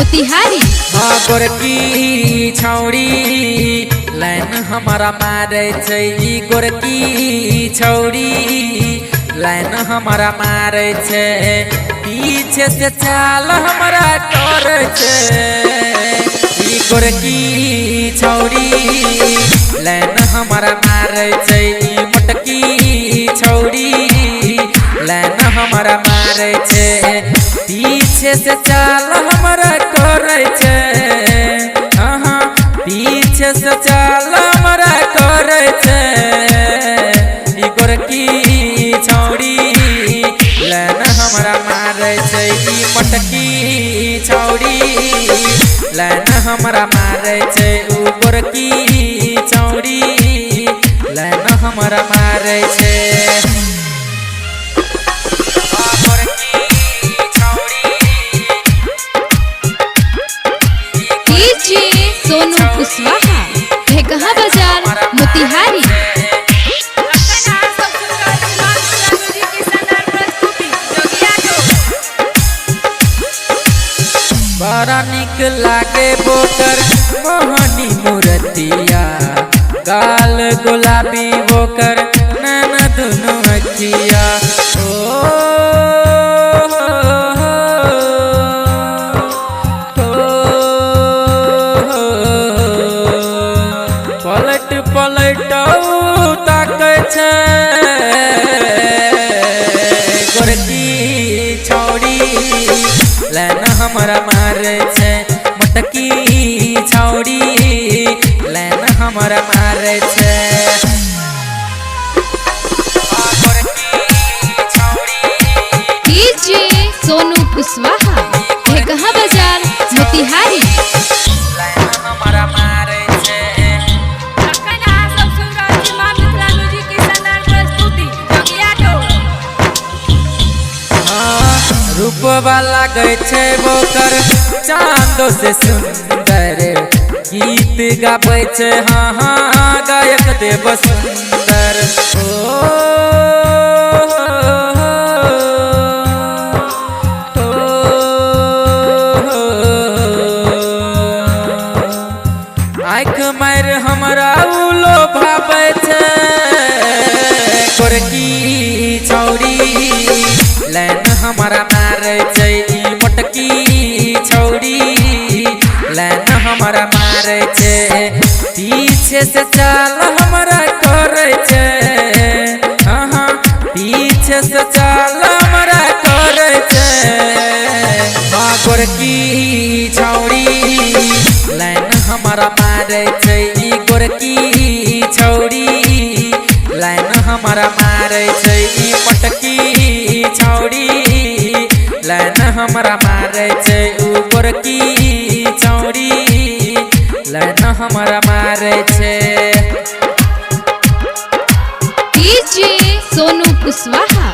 मोतिहारी। हाँ गोरकी छौड़ी लाइन हमारा मारे छै, गोरकी छौड़ी लाइन हमारा मारे छै, पीछे से चाल हमारा करे छै। गोरकी छौड़ी लाइन हमारा मारे छै, मोटकी छौड़ी लाइन हमारा मारे छै, पीछे से चाल हमारा करे छै। हाँ पीछे से चाल हमारा करे छै। गोरकी छौड़ी लाइन हमारा मारे छै, मोटकी छौड़ी लाइन हमारा मारे छै, गोरकी छौड़ी लाइन हमारा मारे छै। सोनू कुशवाहा भेगहा बाजार मोतिहारी। बड़ा निक लागे बोकर मोहनी मूर्तिया, गाल गुलाबी बोकर नैन दुनु अखिया। पलट पलट ताकै छै, गोरकी छौड़ी लाइन हमारा मारे छै, मोटकी छौड़ी लाइन हमारा मारे छै। सोनू कुशवाहा भेगहा बाजार मोतिहारी। रूपवा लागे छै बोकर चांदो से सुंदर, गीत गाबै छै हाँ गायक देव सुंदर। आँख मार हमारा उलो भाबै छै, गोरकी छौड़ी लाइन हमारा मारे छै, मोटकी छौड़ी लाइन हमारा मारे छै, पीछे से चाल हमारा करे छै। हाँ पीछे से चाल हमारा करे छै। हाँ गोरकी छौड़ी लाइन हमारा मारे छै, गोरकी छौड़ी लाइन हमारा मारे छै, मोटकी छौड़ी लाइन हमारा मारे छै, गोरकी छौड़ी लाइन हमारा मारे छै। सोनू कुशवाहा